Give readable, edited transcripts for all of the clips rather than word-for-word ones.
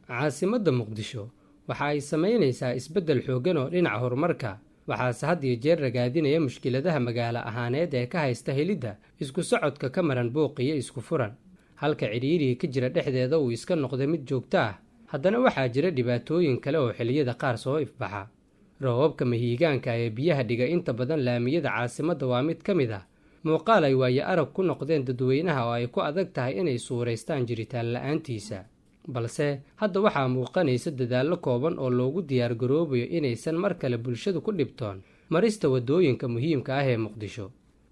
caasimadda muqdisho waxa ay samaynaysaa isbeddel xooggan oo dhinaca horumarka, waxaase had iyo jeer ragaadinaya mushkiladaha magaalo ahaaneed ee ka haysta helidda isku socodka ka maran buuq iyo isku furan. halka cidhiidhiga ka jira dhexdeeda uu iska noqday mid joogto ah, haddana waxaa jira dhibaatooyin kale oo xilliyada qaar soo ifbaxa. roobabka mahiigaanka ee biyaha dhiga inta badan laamiyada caasimadda waa mid ka mid ah muuqaal ay waayo arag ku noqdeen dadweynaha oo ay ku adag tahay inay suuraystaan jiritaan la'aantiisa. balse hadda waxaa muuqanaysa dadaallo kooban oo loogu diyaargaroobayo inaysan mar kale bulshadu ku dhibtoon marista waddooyinka muhiimka ah ee muqdisho.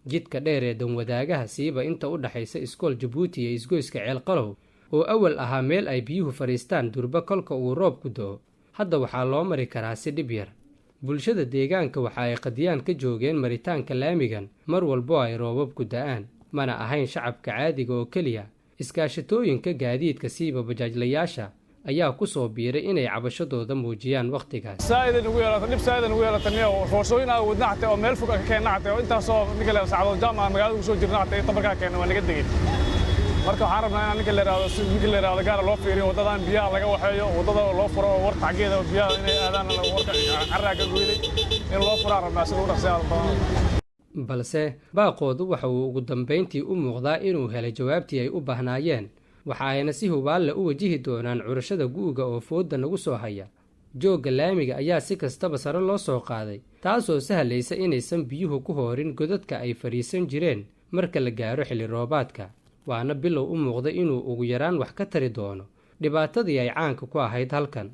jidka dheer ee danwadaagaha siiba inta u dhaxaysa iskool jabuuti iyo isgoyska ceelqalow oo awal ahaa meel ay biyuhu fadhiistaan durba kolka uu roobku do'o, hadda waxaa loo mari karaa si dhib yar. bulshada deegaanka waxa ay qadiyaan ka joogeen maritaanka laamigan mar walbo ay roobabku da'aan, mana ahayn shacabka caadiga oo keliya. iskaashatooyinka gaadiidka siiba bajaajlayaasha ayaa ku soo biiray inay cabashadooda muujiyaan wakhtigaas. saa'idan ugu yeelatan roosooyin aan wadna xatay oo meel fog ka keenna xatay oo intaasoo ninka la sacado jaamaca magaalada ku soo jirna xatay tabarka keenna waa naga degay. marka waxaan rabnaa in ninka la yiraahdo gaar loo fiiriyo wadadan biyaha laga waxeeyo, wadada loo furo war tacgeeda biyaha inay aadaan warka carraaga gooyday in loo furo rabnaa si uu dhaqsaado badan. balse baaqoodu waxa uu ugu dambayntii u muuqdaa inuu helay jawaabtii ay u baahnaayeen, waxa ayna si hubaalle u wajihi doonaan curashada gu'ga oo foodda nagu soo haya. joogga laamiga ayaa si kastaba sare loo soo qaaday, taasoo sahlaysa inaysan biyuhu ku hoorin godadka ay fadhiisan jireen marka la gaaro xilli roobaadka, waana bilow u muuqda inuu ugu yaraan wax ka tari doono dhibaatadii ay caanka ku ahayd halkan.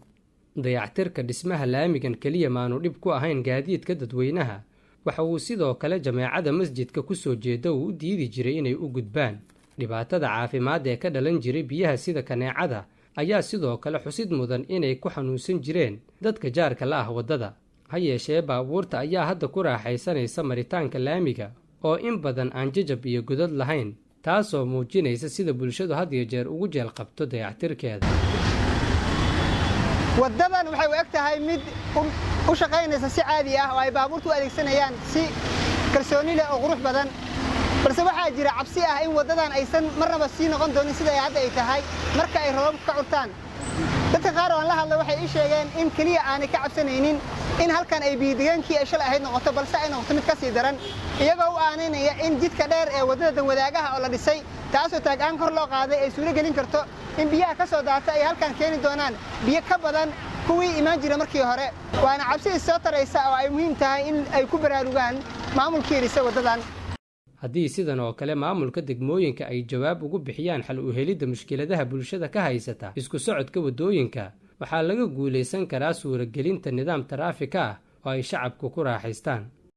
dayactirka dhismaha laamigan keliya maanu dhib ku ahayn gaadiidka dadweynaha, waxa uu sidoo kale jameecada masjidka ku soo jeeda uu u diidi jiray inay u gudbaan. dhibaatada caafimaad ee ka dhalan jiray biyaha sida kaneecada ayaa sidoo kale xusid mudan inay ku xanuunsan jireen dadka jaarka la ah waddada. ha yeeshee baabuurta ayaa hadda ku raaxaysanaysa maritaanka laamiga oo in badan aan jajab iyo godad lahayn, taasoo muujinaysa sida bulshadu had iyo jeer ugu jeel qabto dayactirkeeda. waddadan waxay u eg tahay mid u shaqaynaysa si caadi ah oo ay baabuurtu u adeegsanayaan si kalsooni leh oo qurux badan, balse waxaa jira cabsi ah in waddadan aysan marnaba sii noqon doonin sida ay hadda ay tahay marka ay roobabku ka curtaan. dadka qaar oo aan la hadlay waxay ii sheegeen in keliya aanay ka cabsanaynin in halkan ay biyodegaankii ay shalay ahayd noqoto, balse ay noqoto mid ka sii daran, iyagoo u aanaynaya in jidka dheer ee waddada danwadaagaha oo la dhisay taasoo taagaan kor loo qaaday ay suuro gelin karto in biyaha ka soo daata ay halkan keeni doonaan biyo ka badan kuwii imaan jira markii hore. waana cabsi is soo taraysa oo ay muhiim tahay in ay ku baraarugaan maamulkii dhisay waddadan. haddii sidan oo kale maamulka degmooyinka ay jawaab ugu bixiyaan xal u helidda mushkiladaha bulshada ka haysata isku socodka waddooyinka, waxaa laga guulaysan karaa suuragelinta nidaam taraafika ah oo ay shacabku ku raaxaystaan.